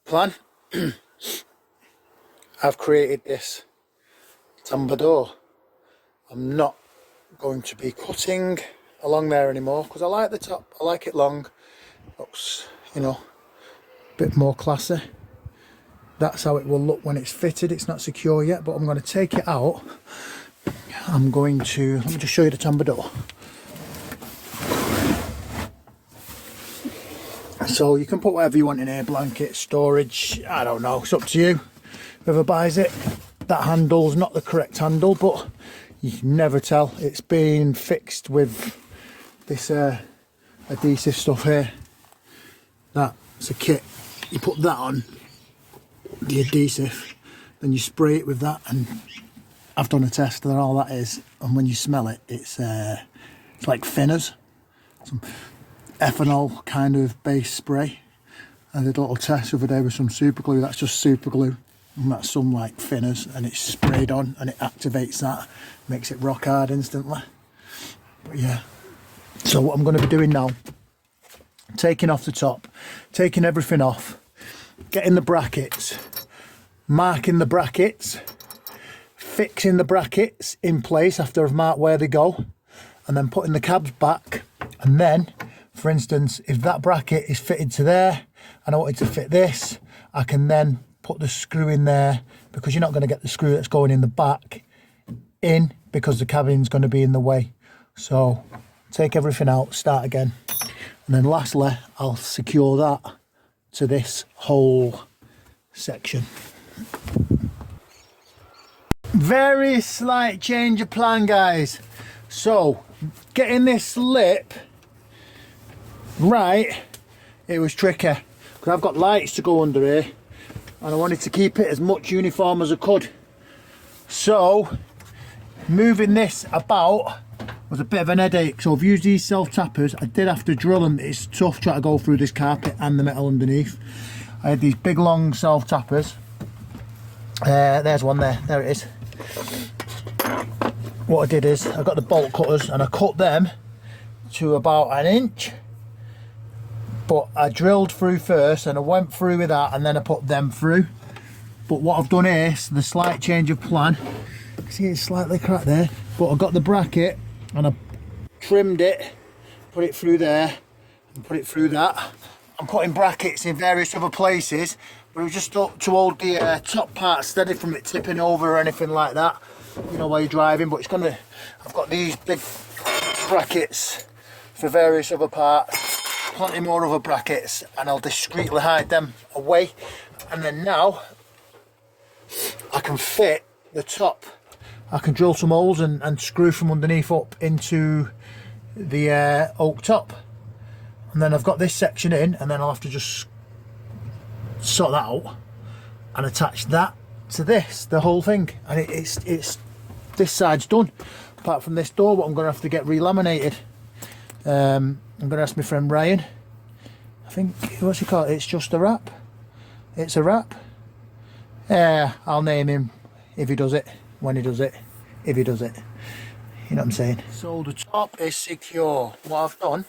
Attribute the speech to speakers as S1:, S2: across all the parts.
S1: plan. I've created this tambour door. I'm not going to be cutting along there anymore because I like the top. I like it long. Looks, you know, a bit more classy. That's how it will look when it's fitted. It's not secure yet, but I'm going to take it out. I'm going to, let me just show you the tambour door. So you can put whatever you want in here, blankets, storage, I don't know, it's up to you. Whoever buys it. That handle's not the correct handle, but you can never tell. It's been fixed with this adhesive stuff here. That's a kit. You put that on, the adhesive, then you spray it with that, and I've done a test and all that is, and when you smell it, it's like thinners. Some ethanol kind of base spray. I did a little test the other day with some super glue. That's just super glue, and that's some like thinners, and it's sprayed on and it activates that, makes it rock hard instantly. But yeah, so what I'm going to be doing now, taking off the top, taking everything off, getting the brackets, marking the brackets, fixing the brackets in place after I've marked where they go, and then putting the cabs back. And then, for instance, if that bracket is fitted to there and I wanted to fit this, I can then put the screw in there, because you're not going to get the screw that's going in the back in because the cabin's going to be in the way. So take everything out, start again, and then lastly I'll secure that to this whole section. Very slight change of plan, guys. So getting this lip right, it was tricky because I've got lights to go under here and I wanted to keep it as much uniform as I could. So moving this about was a bit of an headache. So I've used these self tappers. I did have to drill them. It's tough trying to go through this carpet and the metal underneath. I had these big long self tappers. There's one there. There it is. What I did is I got the bolt cutters and I cut them to about 1 inch. But I drilled through first and I went through with that and then I put them through. But what I've done here is the slight change of plan. See, it's slightly cracked there, but I got the bracket and I trimmed it, put it through there and put it through that. I'm putting brackets in various other places, but it was just to hold the top part steady from it tipping over or anything like that, you know, while you're driving. But it's gonna, I've got these big brackets for various other parts, plenty more other brackets, and I'll discreetly hide them away. And then now I can fit the top. I can drill some holes and screw from underneath up into the oak top. And then I've got this section in, and then I'll have to just sort that out and attach that to this, the whole thing. And it's this side's done. Apart from this door, what I'm going to have to get relaminated. I'm going to ask my friend Ryan. I think, what's he called? It's just a wrap. It's a wrap. I'll name him if he does it, when he does it, if he does it. You know what I'm saying? So the top is secure. What I've done,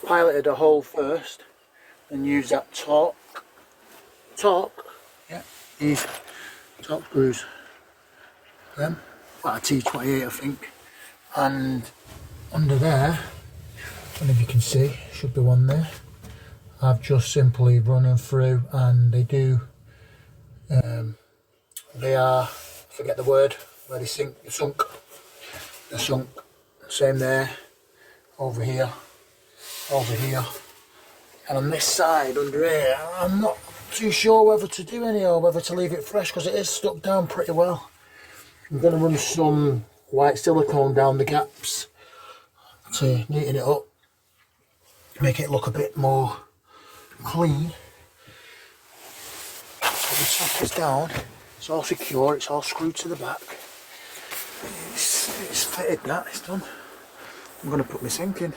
S1: piloted a hole first and used that torque, yeah, these top screws, them, about a T28 I think, and under there, and if you can see, should be one there. I've just simply run them through, and they do, they are, I forget the word, where they sink, they're sunk, same there, over here, and on this side under here, I'm not too sure whether to do any or whether to leave it fresh because it is stuck down pretty well. I'm going to run some white silicone down the gaps to neaten it up, make it look a bit more clean. So the top is down, it's all secure, it's all screwed to the back. It's fitted, that, it's done. I'm going to put my sink in.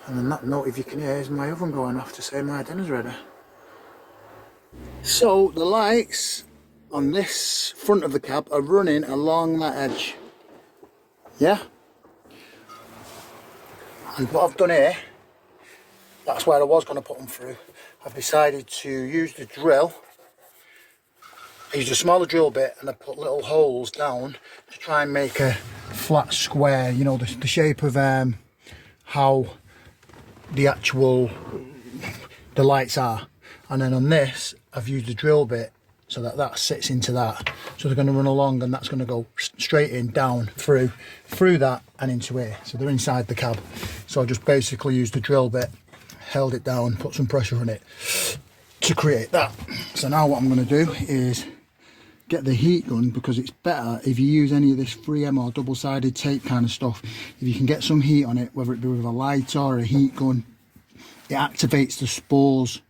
S1: And on that note, if you can hear, is my oven going off to say my dinner's ready. So the lights on this front of the cab are running along that edge. Yeah? And what I've done here that's where I was going to put them through. I've decided to use the drill. I used a smaller drill bit and I put little holes down to try and make a flat square, you know, the shape of how the actual the lights are. And then on this I've used a drill bit so that that sits into that, so they're going to run along and that's going to go straight in, down, through that and into here, so they're inside the cab. So I just basically used the drill bit, held it down, put some pressure on it to create that. So now what I'm going to do is get the heat gun, because it's better if you use any of this 3M or double-sided tape kind of stuff. If you can get some heat on it, whether it be with a lighter or a heat gun, it activates the spores,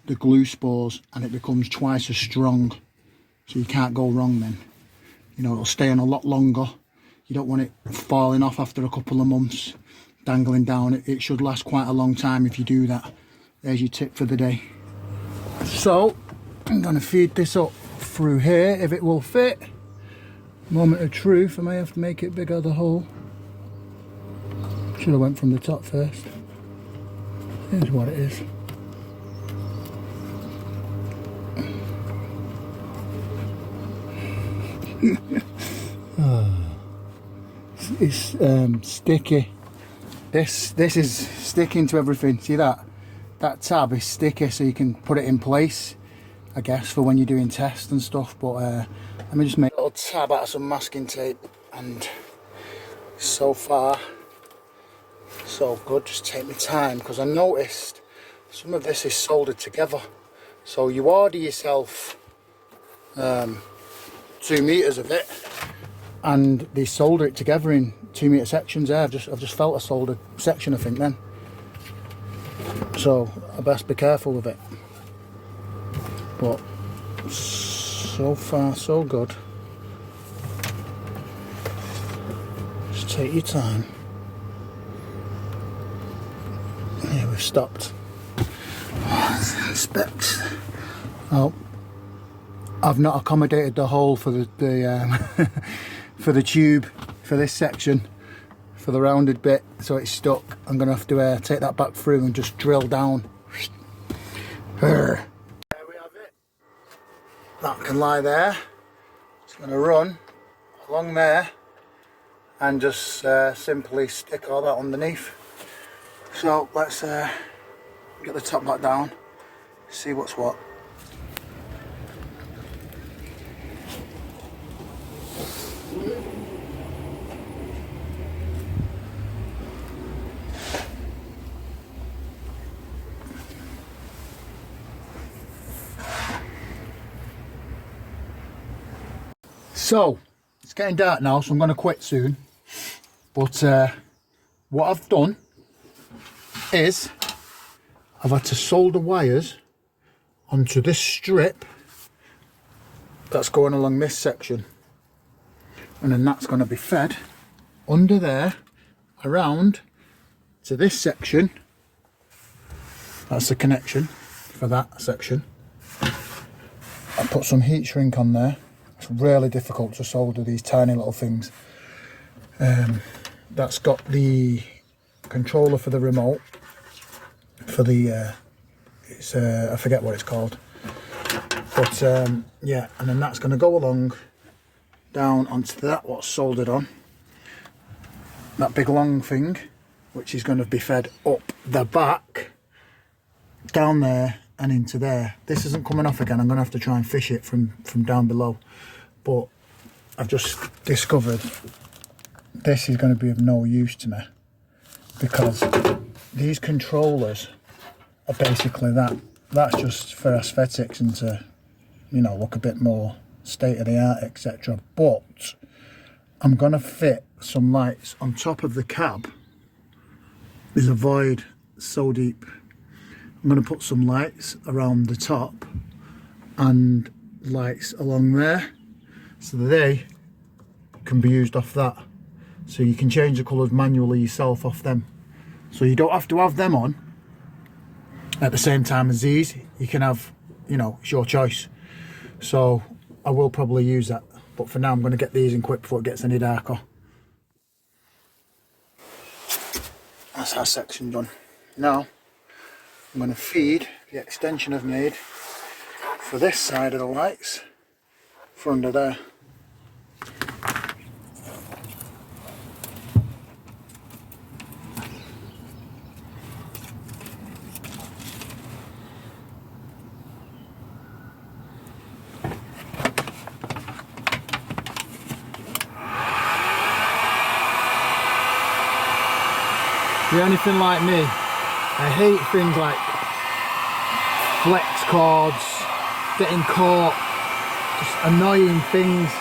S1: the glue spores, and it becomes twice as strong, so you can't go wrong then. You know, it'll stay on a lot longer. You don't want it falling off after a couple of months, dangling down. It should last quite a long time if you do that. There's your tip for the day. So I'm going to feed this up through here, if it will fit. Moment of truth, I may have to make it bigger, the hole. Should have went from the top first. Here's what it is. It's sticky. This is sticking to everything. See that tab is sticky, so you can put it in place, I guess, for when you're doing tests and stuff. But let me just make a little tab out of some masking tape, and so far so good. Just take my time, because I noticed some of this is soldered together, so you order yourself 2 meters of it and they solder it together in 2 meter sections there. I've just felt a soldered section, I think, then, so I best be careful with it. But so far so good. Just take your time. Yeah, we've stopped. Specs. Oh, I've not accommodated the hole for the for the tube for this section, for the rounded bit, so it's stuck. I'm gonna have to take that back through and just drill down. There we have it. That can lie there. It's gonna run along there and just simply stick all that underneath. So let's get the top back down, see what's what. So it's getting dark now, so I'm going to quit soon. But what I've done is I've had to solder wires onto this strip that's going along this section, and then that's going to be fed under there around to this section. That's the connection for that section. I put some heat shrink on there. It's really difficult to solder these tiny little things. That's got the controller for the remote, for the I forget what it's called, but yeah, and then that's going to go along down onto that, what's soldered on that big long thing, which is going to be fed up the back, down there and into there. This isn't coming off again. I'm going to have to try and fish it from down below, but I've just discovered this is going to be of no use to me, because these controllers are basically that's just for aesthetics and to, you know, look a bit more state of the art, etc. But I'm going to fit some lights on top of the cab. There's a void so deep. I'm going to put some lights around the top and lights along there, so they can be used off that. So you can change the colours manually yourself off them. So you don't have to have them on at the same time as these. You can have, you know, it's your choice. So I will probably use that. But for now I'm going to get these in quick before it gets any darker. That's our section done. Now I'm going to feed the extension I've made for this side of the lights for under there. If you're anything like me, I hate things like flex cords, getting caught, just annoying things.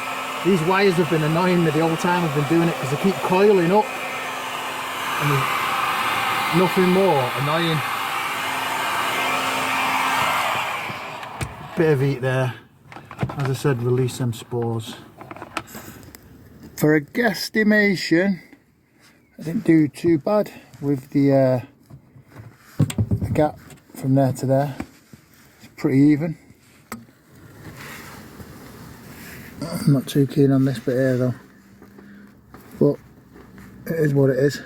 S1: These wires have been annoying me the whole time I've been doing it because they keep coiling up and there's nothing more annoying. Bit of heat there. As I said, release them spores. For a guesstimation, I didn't do too bad with the gap from there to there. It's pretty even. I'm not too keen on this bit here though, but it is what it is.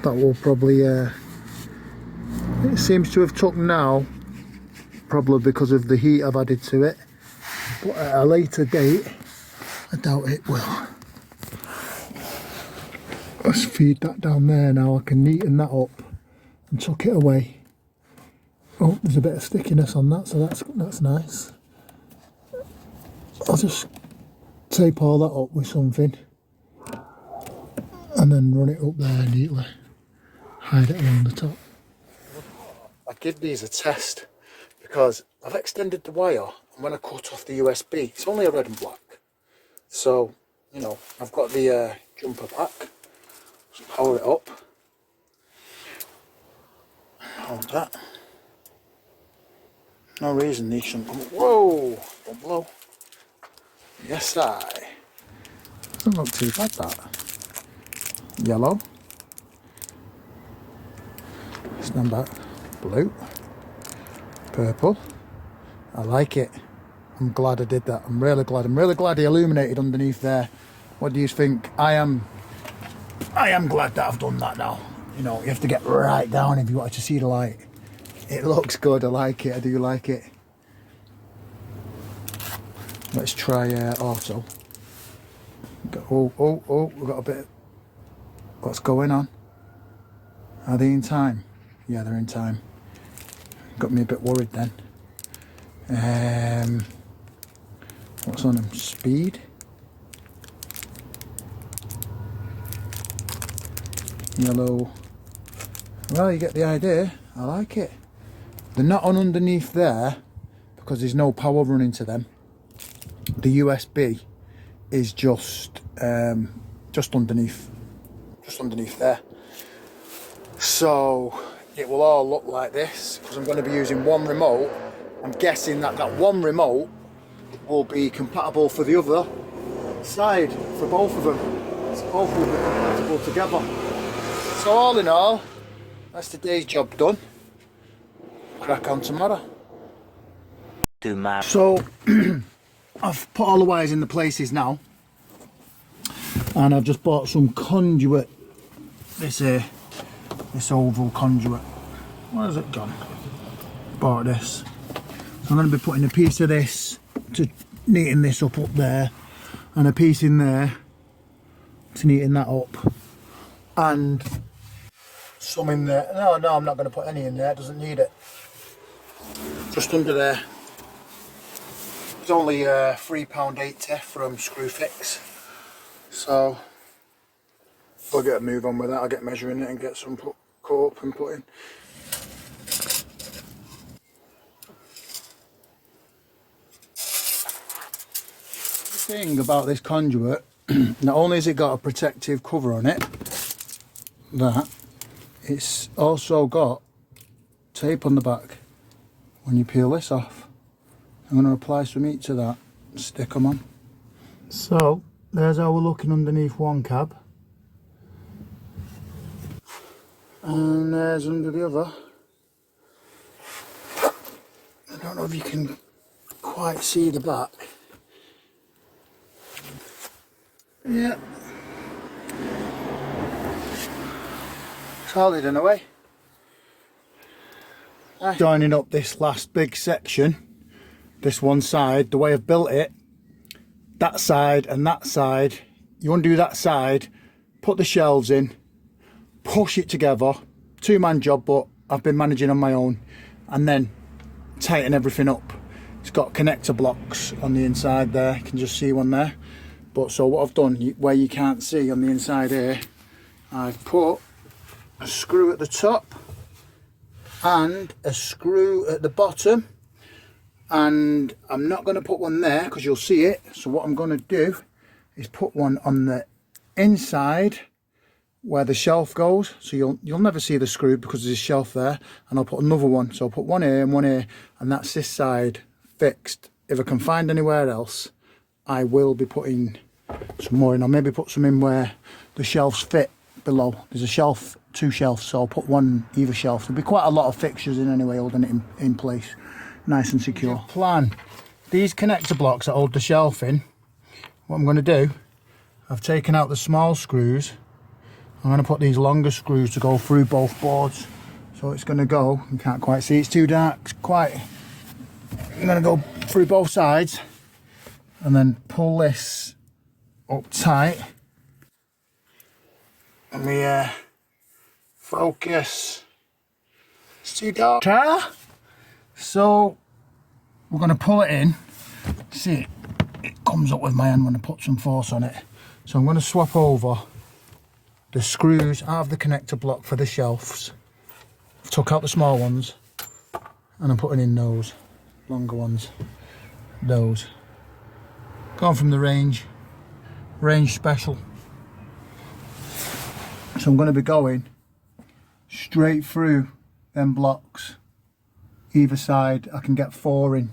S1: That will probably, it seems to have took now, probably because of the heat I've added to it, but at a later date I doubt it will. Let's feed that down there now. I can neaten that up and tuck it away. Oh, there's a bit of stickiness on that, so that's nice. I'll just tape all that up with something and then run it up there neatly. Hide it along the top. I'd give these a test because I've extended the wire, and when I cut off the USB, it's only a red and black. So, you know, I've got the jumper back. Just power it up. Hold that. No reason these shouldn't come up. Whoa! Don't blow. Yes, doesn't look too bad, that. Yellow. Stand back. Blue. Purple. I like it. I'm glad I did that. I'm really glad. I'm really glad he illuminated underneath there. What do you think? I am glad that I've done that now. You know, you have to get right down if you want to see the light. It looks good. I like it. I do like it. Let's try auto. Oh, we've got a bit. What's going on? Are they in time? Yeah, they're in time. Got me a bit worried then. What's on them? Speed. Yellow. Well, you get the idea. I like it. They're not on underneath there because there's no power running to them. The USB is just underneath there. So it will all look like this because I'm going to be using one remote. I'm guessing that one remote will be compatible for the other side, for both of them. So both will be compatible together. So all in all, that's today's job done. Crack on tomorrow. So I've put all the wires in the places now, and I've just bought some conduit. This oval conduit. Where has it gone? Bought this. So I'm going to be putting a piece of this to neaten this up there, and a piece in there to neaten that up, and some in there. No, I'm not going to put any in there. It doesn't need it. Just under there. It's only £3.80 from Screwfix. So I'll get a move on with that. I'll get measuring it and get some cut up and put in. The thing about this conduit, not only has it got a protective cover on it, that it's also got tape on the back. When you peel this off, I'm going to apply some heat to that and stick them on. So there's how we're looking underneath one cab, and there's under the other. I don't know if you can quite see the back. Yeah, solid in a way. Joining up this last big section, this one side, the way I've built it, that side and that side, you undo that side, put the shelves in, push it together, two-man job, but I've been managing on my own, and then tighten everything up. It's got connector blocks on the inside there, you can just see one there. But so what I've done, where you can't see on the inside here, I've put a screw at the top and a screw at the bottom, and I'm not going to put one there because you'll see it. So what I'm going to do is put one on the inside where the shelf goes, so you'll never see the screw because there's a shelf there, and I'll put another one. So I'll put one here and one here, and that's this side fixed. If I can find anywhere else, I will be putting some more in. I'll maybe put some in where the shelves fit below. There's a shelf, two shelves, so I'll put one either shelf. There'll be quite a lot of fixtures in anyway, holding it in place nice and secure. Plan these connector blocks that hold the shelf in. What I'm going to do, I've taken out the small screws. I'm going to put these longer screws to go through both boards. So it's going to go, you can't quite see, it's too dark, it's quite, I'm going to go through both sides and then pull this up tight. Let me focus. It's too dark. So we're going to pull it in. See, it comes up with my hand when I put some force on it. So I'm going to swap over the screws out of the connector block for the shelves. I've took out the small ones and I'm putting in those longer ones. Those. Gone from the range special. So I'm going to be going straight through them blocks. Either side, I can get 4 in.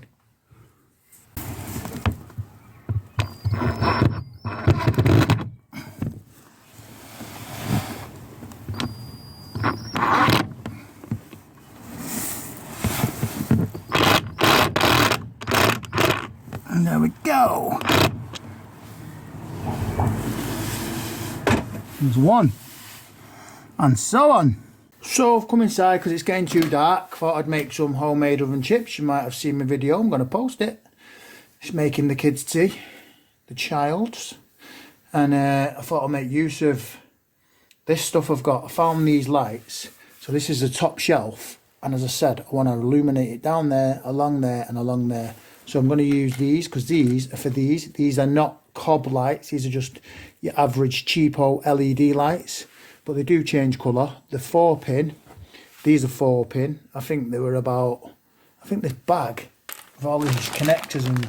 S1: And there we go. There's one. And so on. So I've come inside because it's getting too dark. Thought I'd make some homemade oven chips. You might have seen my video. I'm going to post it. Just making the kids' tea, the child's, and I thought I'd make use of this stuff I've got. I found these lights. So this is the top shelf, and as I said, I want to illuminate it down there, along there, and along there. So I'm going to use these because these are for these. These are not cob lights. These are just your average cheapo LED lights. But they do change colour. The 4-pin, these are 4-pin. I think they were about, I think this bag of all these connectors and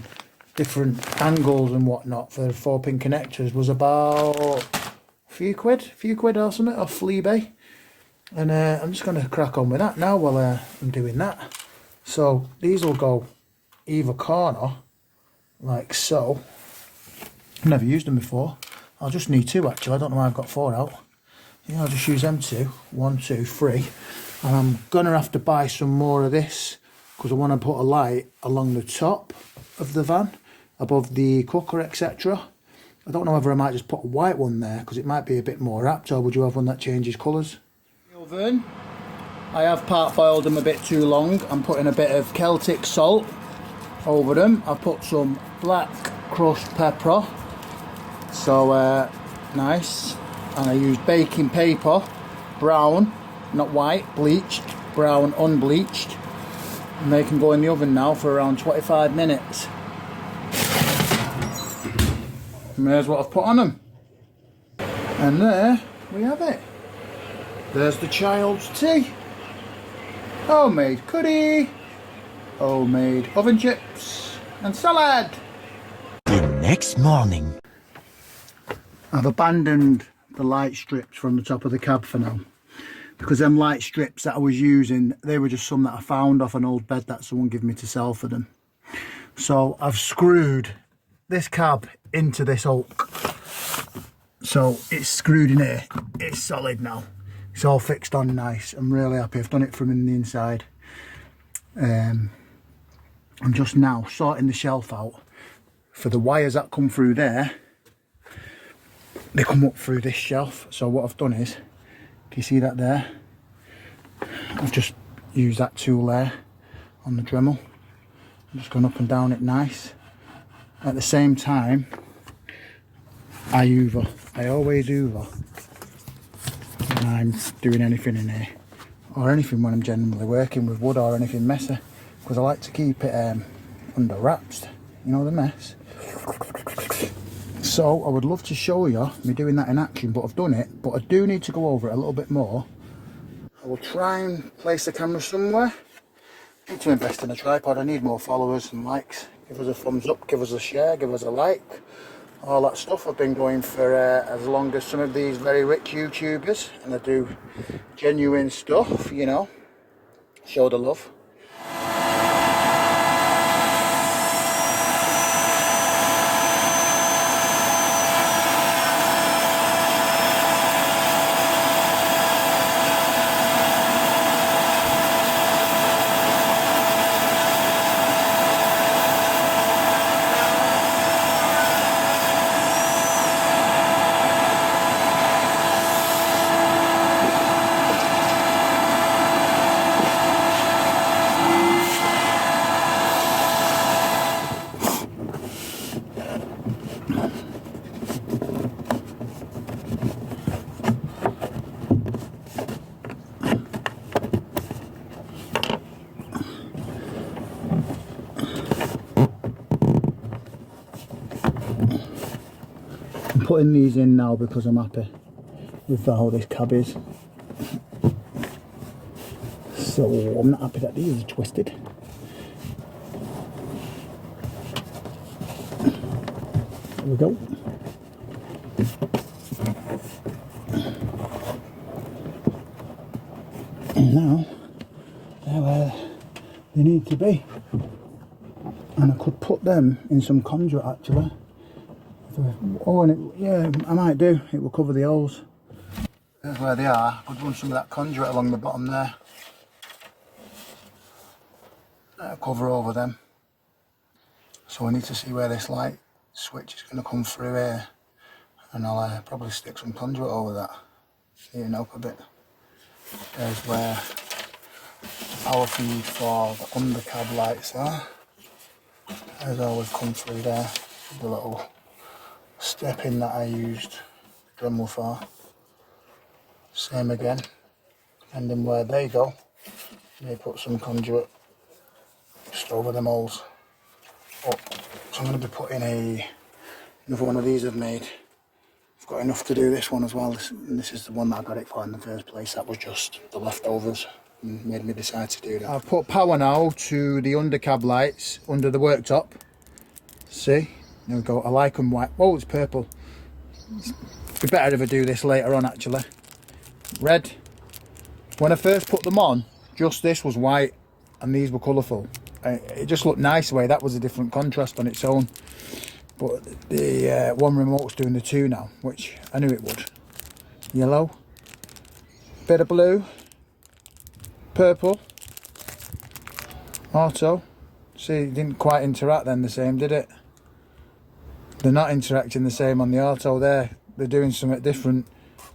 S1: different angles and whatnot for the 4-pin connectors was about a few quid or something off eBay. And I'm just going to crack on with that now while I'm doing that. So these will go either corner, like so. I've never used them before. I'll just need 2 actually. I don't know why I've got 4 out. Yeah, I'll just use them 2. 1, 2, 3. And I'm gonna have to buy some more of this because I want to put a light along the top of the van, above the cooker, etc. I don't know whether I might just put a white one there because it might be a bit more apt, or would you have one that changes colours? The oven, I have part boiled them a bit too long. I'm putting a bit of Celtic salt over them. I've put some black crushed pepper, so nice. And I use baking paper, brown, not white, bleached, brown, unbleached. And they can go in the oven now for around 25 minutes. And there's what I've put on them. And there we have it. There's the child's tea. Homemade curry, homemade oven chips and salad.
S2: The next morning.
S1: I've abandoned the light strips from the top of the cab for now, because them light strips that I was using, they were just some that I found off an old bed that someone gave me to sell for them. So I've screwed this cab into this oak, so it's screwed in here. It's solid now, it's all fixed on nice. I'm really happy. I've done it from in the inside. I'm just now sorting the shelf out for the wires that come through there. They come up through this shelf. So what I've done is, can you see that there? I've just use that tool there on the Dremel. I'm just going up and down it nice. At the same time, I hoover. I always hoover when I'm doing anything in here, or anything when I'm generally working with wood or anything messy, because I like to keep it under wraps, you know, the mess. So I would love to show you me doing that in action, but I've done it, but I do need to go over it a little bit more. I will try and place the camera somewhere. I need to invest in a tripod. I need more followers and likes. Give us a thumbs up, give us a share, give us a like, all that stuff. I've been going for as long as some of these very rich YouTubers, and I do genuine stuff, you know, show the love. I'm putting these in now because I'm happy with how this cab is. So I'm not happy that these are twisted. There we go. And now they're where they need to be. And I could put them in some conduit actually. Oh, and it, yeah, I might do. It will cover the holes. There's where they are. I could run some of that conduit along the bottom there. That'll cover over them. So I need to see where this light switch is going to come through here. And I'll probably stick some conduit over that. Neaten up a bit. There's where the power feed for the undercab lights are. There's always come through there. The little step in that I used the Dremel for. Same again, depending where they go, may put some conduit just over them holes. Oh, so I'm going to be putting another one of these I've made. I've got enough to do this one as well, this is the one that I got it for in the first place. That was just the leftovers and made me decide to do that. I've put power now to the undercab lights under the worktop. See? There we go. I like them white. Oh, it's purple. It'd be better if I do this later on actually. Red. When I first put them on, just this was white and these were colourful. It just looked nice the way. That was a different contrast on its own. But the one remote's doing the two now, which I knew it would. Yellow. Bit of blue. Purple. Auto. See, it didn't quite interact then the same, did it? They're not interacting the same on the auto there. They're doing something different.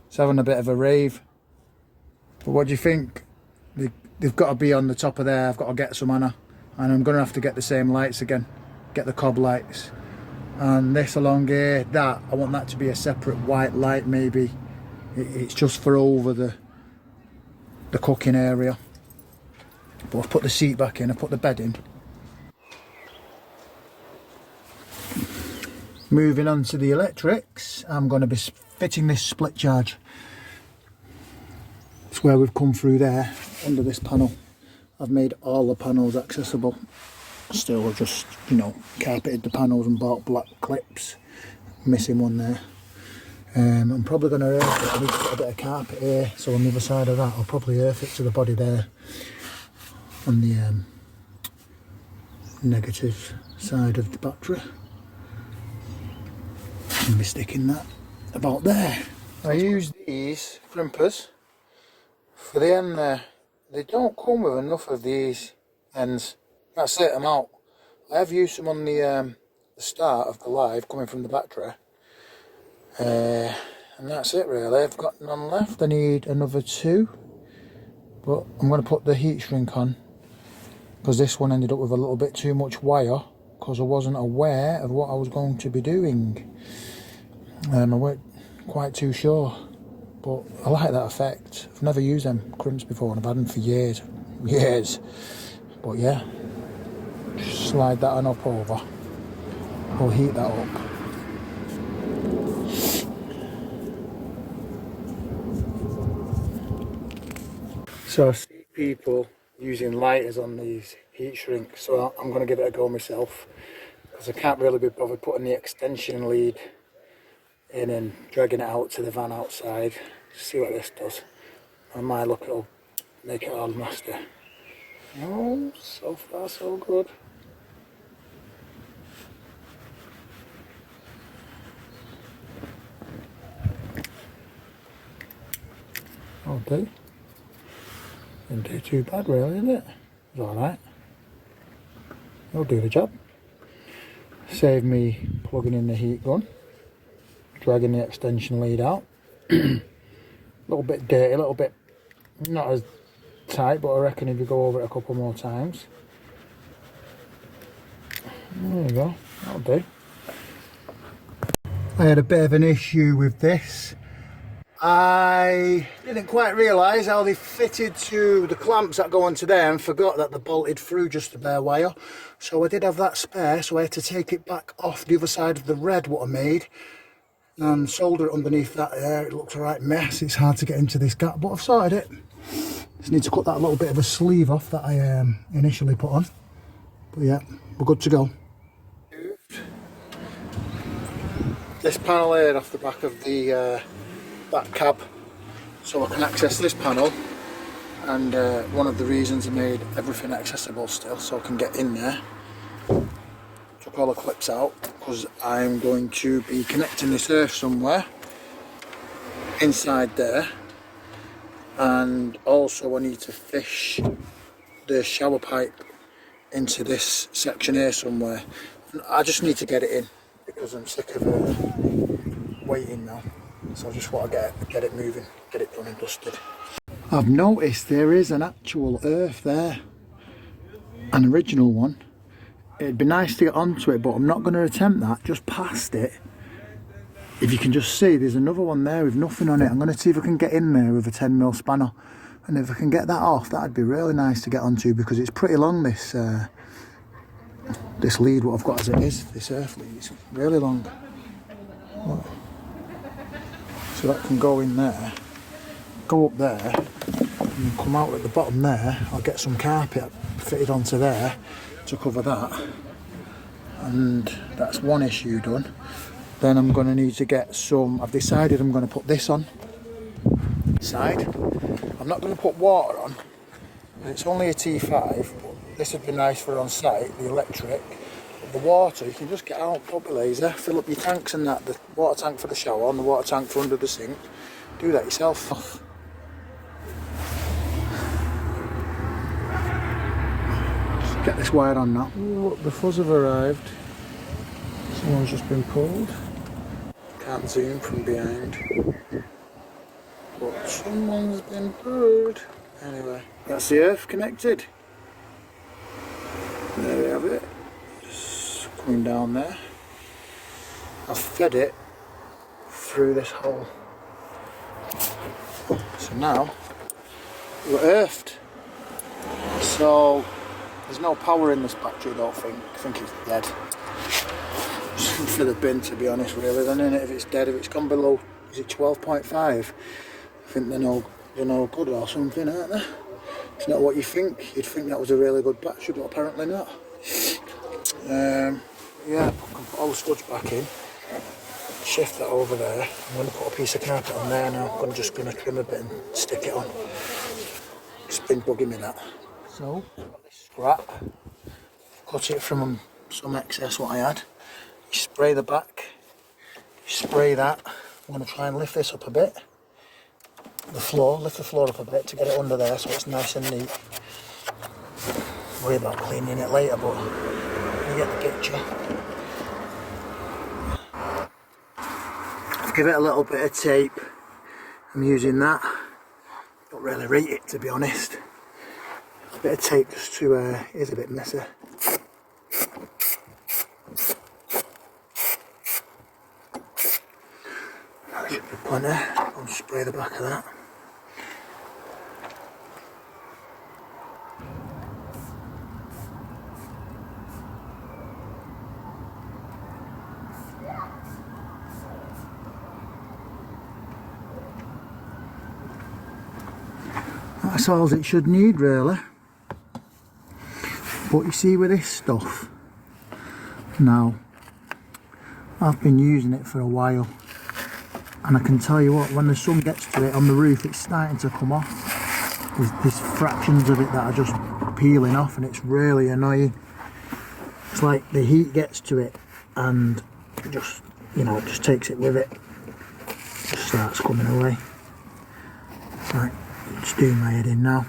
S1: It's having a bit of a rave. But what do you think? They've got to be on the top of there. I've got to get some Anna. And I'm going to have to get the same lights again. Get the cob lights. And this along here, that, I want that to be a separate white light maybe. It's just for over the cooking area. But I've put the seat back in, I put the bed in. Moving on to the electrics, I'm going to be fitting this split charge. It's where we've come through there, under this panel. I've made all the panels accessible. Still, I've just, you know, carpeted the panels and bought black clips. Missing one there. I'm probably going to earth it. I need to put a bit of carpet here, so on the other side of that I'll probably earth it to the body there. On the negative side of the battery. I'll be sticking that about there. I use these crimpers for the end there. They don't come with enough of these ends. That's it, I'm out. I have used some on the start of the live coming from the battery. And that's it really. I've got none left. I need another two. But I'm going to put the heat shrink on because this one ended up with a little bit too much wire because I wasn't aware of what I was going to be doing. I weren't quite too sure, but I like that effect. I've never used them crimps before and I've had them for years. But yeah, just slide that on up over. We'll heat that up. So I see people using lighters on these heat shrinks, so I'm going to give it a go myself because I can't really be bothered putting the extension lead in and dragging it out to the van outside. See what this does. On my luck, it'll make it all nasty. Oh, so far so good. Okay. Didn't do too bad really, did it? It's alright. It'll do the job. Save me plugging in the heat gun, dragging the extension lead out. A little bit dirty, a little bit not as tight, but I reckon if you go over it a couple more times. There you go, that'll do. I had a bit of an issue with this. I didn't quite realise how they fitted to the clamps that go onto there and forgot that they bolted through just the bare wire. So I did have that spare, so I had to take it back off the other side of the red what I made and solder it underneath that there. It looks a right mess. It's hard to get into this gap, but I've sorted it. Just need to cut that little bit of a sleeve off that I initially put on. But yeah, we're good to go. This panel here off the back of the back cab, so I can access this panel, and one of the reasons I made everything accessible still, so I can get in there. Took all the clips out because I'm going to be connecting this earth somewhere inside there, and also I need to fish the shower pipe into this section here somewhere. I just need to get it in because I'm sick of waiting now. So I just want to get it moving, get it done and dusted. I've noticed there is an actual earth there, an original one. It'd be nice to get onto it, but I'm not going to attempt that, just past it. If you can just see, there's another one there with nothing on it. I'm going to see if I can get in there with a 10mm spanner. And if I can get that off, that'd be really nice to get onto because it's pretty long, this lead, what I've got as it is, this earth lead. It's really long. Look. So that can go in there, go up there, and come out at the bottom there. I'll get some carpet fitted onto there to cover that. And that's one issue done. Then I'm going to need to get some, I've decided I'm going to put this on side. I'm not going to put water on, it's only a T5, but this would be nice for on site, the electric. The water, you can just get out, pop your laser, fill up your tanks and that, the water tank for the shower and the water tank for under the sink. Do that yourself. Just get this wired on now. Ooh, look, the fuzz have arrived. Someone's just been pulled. Can't zoom from behind. But someone's been pulled. Anyway, that's the earth connected. There we have it. Coming down there. I've fed it through this hole. So now we're earthed. So there's no power in this battery, I don't think. I think it's dead. Something for the bin, to be honest, really. Then innit, if it's dead, if it's gone below, is it 12.5? I think they're no good or something, aren't they? It's not what you think. You'd think that was a really good battery, but apparently not. Yeah, I can put all the studs back in, shift that over there. I'm going to put a piece of carpet on there now. I'm just going to trim a bit and stick it on. It's been bugging me that. So, got this scrap, cut it from some excess what I had. You spray the back, you spray that. I'm going to try and lift this up a bit. Lift the floor up a bit to get it under there so it's nice and neat. Worry about cleaning it later, but you get the picture. Give it a little bit of tape. I'm using that Don't really rate it, to be honest. A bit of tape just to, is a bit messy. That should be plenty. I'll spray the back of that. That's all it should need, really. But you see with this stuff, now, I've been using it for a while, and I can tell you what, when the sun gets to it on the roof, it's starting to come off. There's fractions of it that are just peeling off, and it's really annoying. It's like the heat gets to it and it just, you know, it just takes it with it. Just starts coming away. Right, just doing my head in now.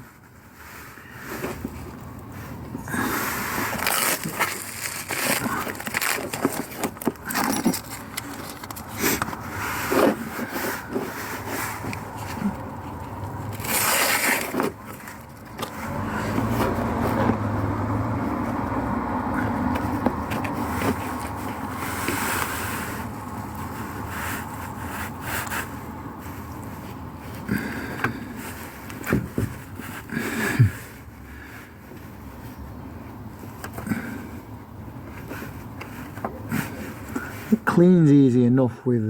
S1: Cleans easy enough with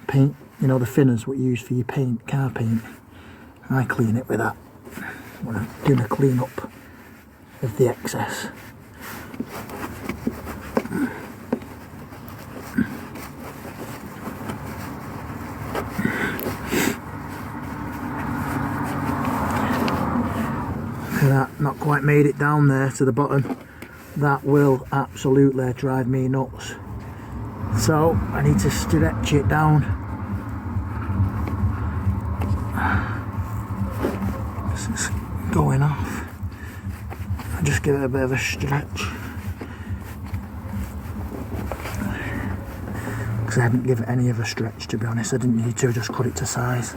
S1: paint, you know, the thinners what you use for your paint, car paint. I clean it with that when I'm doing a clean up of the excess. Look at that, not quite made it down there to the bottom. That will absolutely drive me nuts. So I need to stretch it down. This is going off. I'll just give it a bit of a stretch. Because I haven't given it any of a stretch, to be honest. I didn't need to, just cut it to size.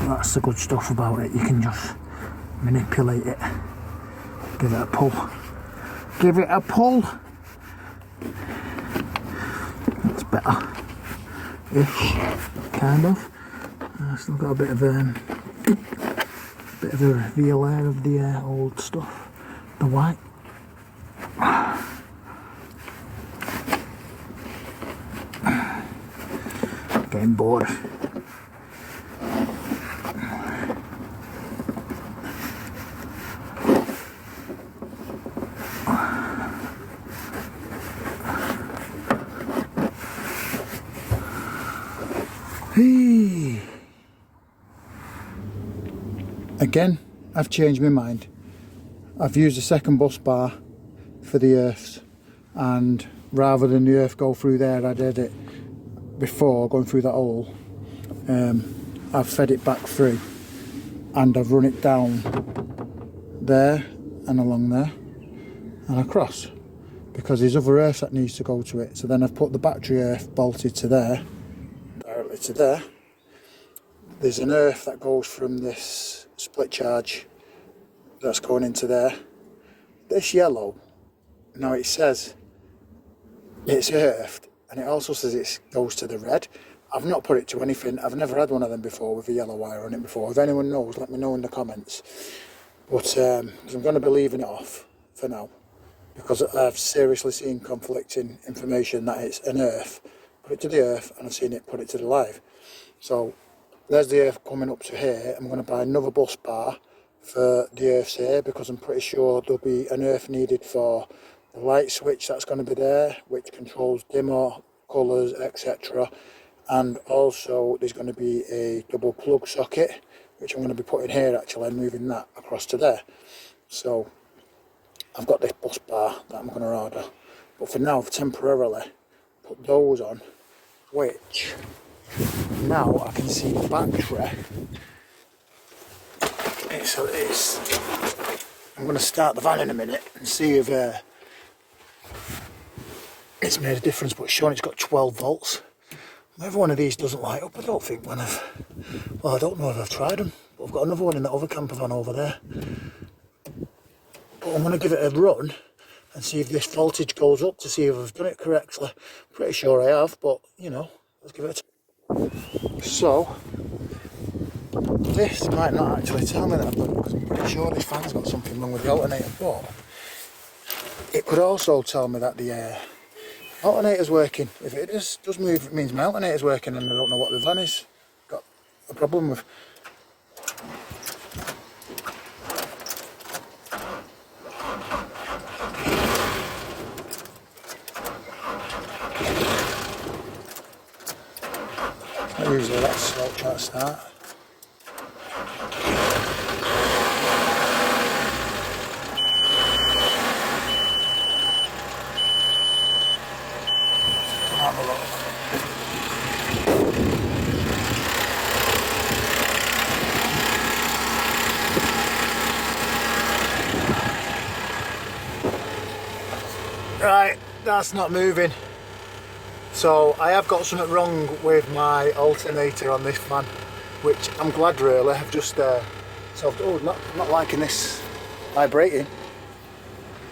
S1: But that's the good stuff about it. You can just manipulate it. Give it a pull. Give it a pull. That's better-ish, kind of. I've still got a bit of a reveal there of the old stuff, the white. Getting bored. Again, I've changed my mind. I've used a second bus bar for the earths, and rather than the earth go through there, I did it before going through that hole. I've fed it back through, and I've run it down there and along there and across, because there's other earth that needs to go to it. So then I've put the battery earth bolted to there, directly to there. There's an earth that goes from this split charge that's going into there. This yellow, now it says it's earthed, and it also says it goes to the red. I've not put it to anything. I've never had one of them before with a yellow wire on it before. If anyone knows, let me know in the comments. But because I'm going to be leaving it off for now, because I've seriously seen conflicting information that it's an earth, put it to the earth, and I've seen it put it to the live. So there's the earth coming up to here. I'm going to buy another bus bar for the earths here, because I'm pretty sure there'll be an earth needed for the light switch that's going to be there, which controls dimmer, colours, etc. And also there's going to be a double plug socket, which I'm going to be putting here actually, and moving that across to there. So I've got this bus bar that I'm going to order, but for now I've temporarily put those on, which now I can see the battery. I'm going to start the van in a minute and see if it's made a difference, but it's showing it's got 12 volts. Every one of these doesn't light up, I don't think, when well, I don't know if I've tried them, but I've got another one in that other camper van over there. But I'm going to give it a run and see if this voltage goes up to see if I've done it correctly. Pretty sure I have, but you know, let's give it a So, this might not actually tell me that I've done it, because I'm pretty sure this fan's got something wrong with the alternator, but it could also tell me that the alternator's working. If it does move, it means my alternator's working, and I don't know what the van is got a problem with. Usually that's slow trying to start. Have a look. Right, that's not moving. So I have got something wrong with my alternator on this fan, which I'm glad really. I've just solved. Oh, not liking this vibrating.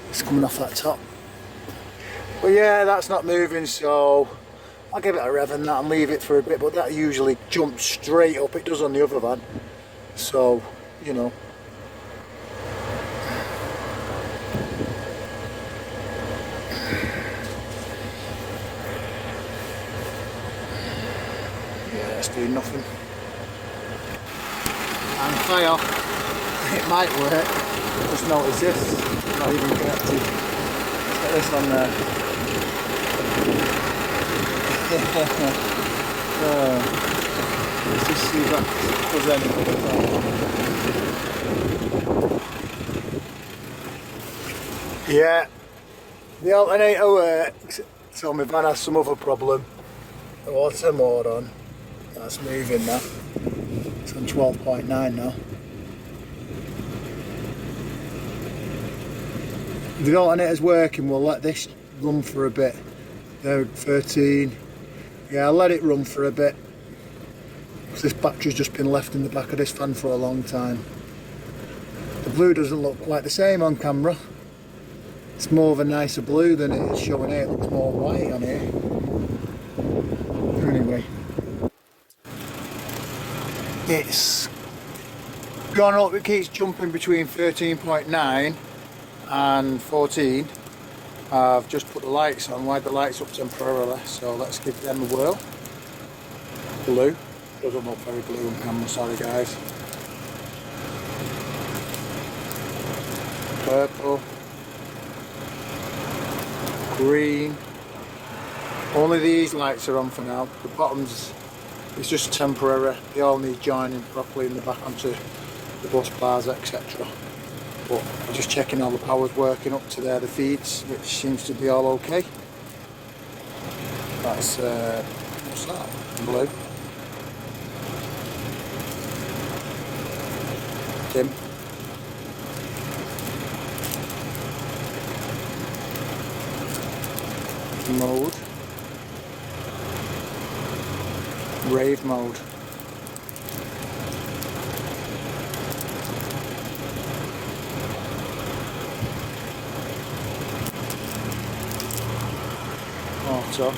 S1: It's coming off that top. But yeah, that's not moving, so I'll give it a rev and that and leave it for a bit, but that usually jumps straight up. It does on the other van. So, you know. Yeah, it's doing nothing. And fire. It might work. Just notice this. Not even connected. Let's get this on there. Let's just see if that does anything. Yeah, the alternator works, so my van has some other problem. The water mode on, that's moving now. It's on 12.9 now. If the alternator's working, we'll let this run for a bit. There, 13. Yeah, I'll let it run for a bit. Because this battery's just been left in the back of this fan for a long time. The blue doesn't look quite the same on camera. It's more of a nicer blue than it is showing here. It looks more white on here. Anyway. It's gone up, it keeps jumping between 13.9 and 14. I've just put the lights on, wired the lights up temporarily, so let's give them a whirl. Blue, doesn't look very blue on camera, sorry guys. Purple, green. Only these lights are on for now. The bottoms, it's just temporary. They all need joining properly in the back onto the bus bars, etc. But I'm just checking all the power's working up to there, the feeds, which seems to be all okay. That's, what's that? Blue. Dim. Mode. Rave mode. Auto.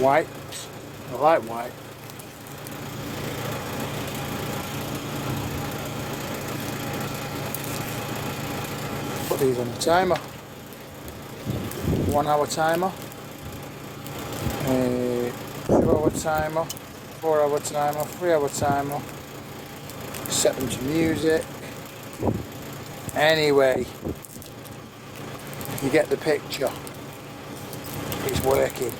S1: White. I like white. Put these on the timer. 1 hour timer. 2 hour timer. 4 hour timer. 3 hour timer. Set them to music. Anyway, you get the picture. It's working.